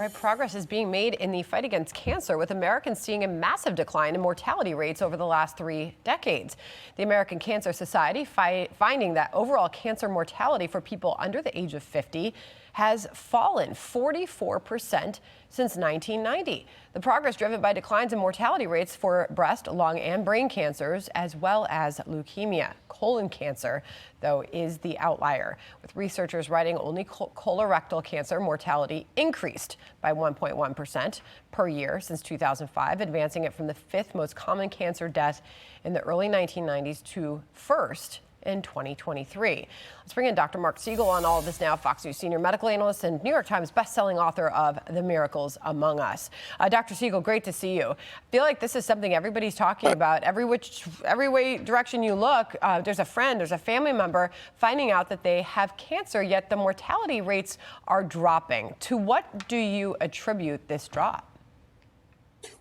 Right, progress is being made in the fight against cancer, with Americans seeing a massive decline in mortality rates over the last 3 decades. The American Cancer Society finding that overall cancer mortality for people under the age of 50 has fallen 44% since 1990. The progress driven by declines in mortality rates for breast, lung, and brain cancers, as well as leukemia. Colon cancer, though, is the outlier, with researchers writing only colorectal cancer mortality increased by 1.1% per year since 2005, advancing it from the 5th most common cancer death in the early 1990s to first in 2023. Let's bring in Dr. Mark Siegel on all of this now, Fox News senior medical analyst and New York Times bestselling author of The Miracles Among Us. Dr. Siegel, great to see you. I feel like this is something everybody's talking about. Every way direction you look, there's a friend, there's a family member finding out that they have cancer, yet the mortality rates are dropping. To what do you attribute this drop?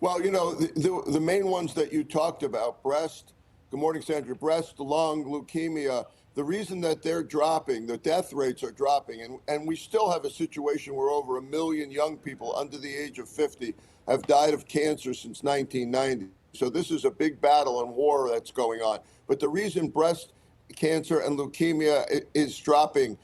Well, you know, the main ones that you talked about, breast, good morning, Sandra, breast, lung, leukemia, the reason that they're dropping, the death rates are dropping, and we still have a situation where over 1 million young people under the age of 50 have died of cancer since 1990. So this is a big battle and war that's going on. But the reason breast cancer and leukemia is dropping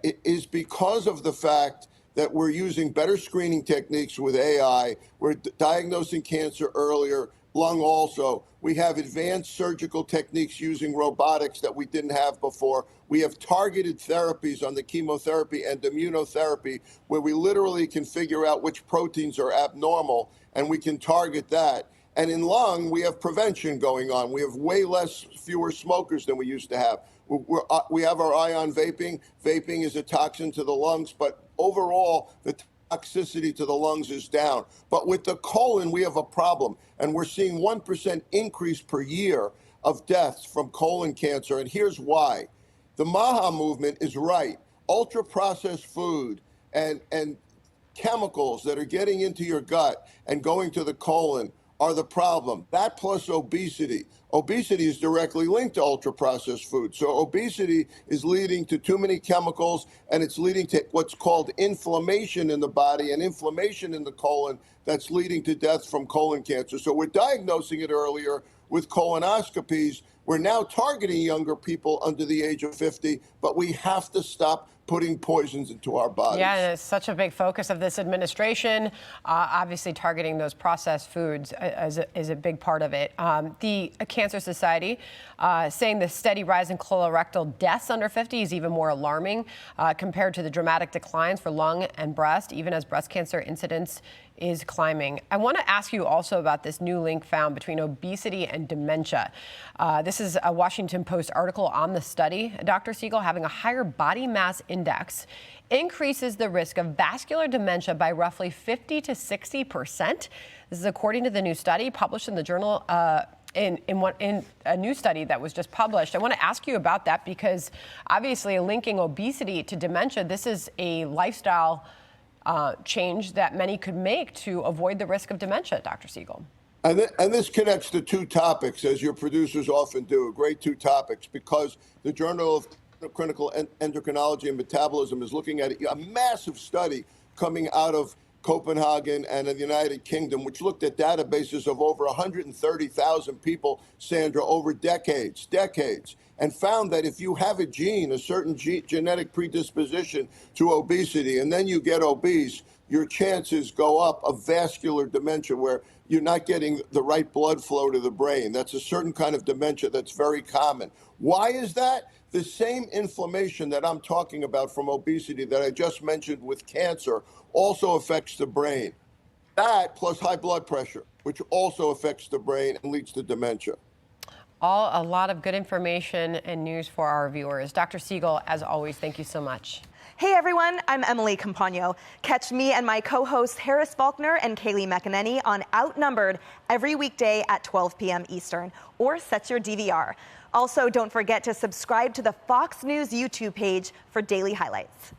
is because of the fact that we're using better screening techniques with AI. We're diagnosing cancer earlier, lung also. We have advanced surgical techniques using robotics that we didn't have before. We have targeted therapies on the chemotherapy and immunotherapy where we literally can figure out which proteins are abnormal and we can target that. And in lung, we have prevention going on. We have fewer smokers than we used to have. We have our eye on vaping. Vaping is a toxin to the lungs, but overall, the toxicity to the lungs is down. But with the colon, we have a problem, and we're seeing 1% increase per year of deaths from colon cancer, and here's why. The MAHA movement is right. Ultra-processed food and chemicals that are getting into your gut and going to the colon are the problem. That plus obesity. Obesity is directly linked to ultra-processed food. So obesity is leading to too many chemicals, and it's leading to what's called inflammation in the body and inflammation in the colon that's leading to death from colon cancer. So we're diagnosing it earlier with colonoscopies. We're now targeting younger people under the age of 50, but we have to stop putting poisons into our bodies. Yeah, and it's such a big focus of this administration. Obviously, targeting those processed foods is a big part of it. The Cancer Society saying the steady rise in colorectal deaths under 50 is even more alarming compared to the dramatic declines for lung and breast, even as breast cancer incidence is climbing. I want to ask you also about this new link found between obesity and dementia. This is a Washington Post article on the study. Dr. Siegel, having a higher body mass index increases the risk of vascular dementia by roughly 50 to 60%. This is according to the new study published in the journal in a new study that was just published. I want to ask you about that because obviously linking obesity to dementia, this is a lifestyle change that many could make to avoid the risk of dementia, Dr. Siegel. And this connects to two topics, as your producers often do, great two topics, because the Journal of Clinical Endocrinology and Metabolism is looking at a massive study coming out of Copenhagen and the United Kingdom, which looked at databases of over 130,000 people, Sandra, over decades, and found that if you have a gene, a certain genetic predisposition to obesity, and then you get obese, your chances go up of vascular dementia, where you're not getting the right blood flow to the brain. That's a certain kind of dementia that's very common. Why is that? The same inflammation that I'm talking about from obesity that I just mentioned with cancer also affects the brain. That plus high blood pressure, which also affects the brain and leads to dementia. A lot of good information and news for our viewers. Dr. Siegel, as always, thank you so much. Hey everyone, I'm Emily Campagno. Catch me and my co-hosts Harris Faulkner and Kaylee McEnany on Outnumbered every weekday at 12 p.m. Eastern, or set your DVR. Also, don't forget to subscribe to the Fox News YouTube page for daily highlights.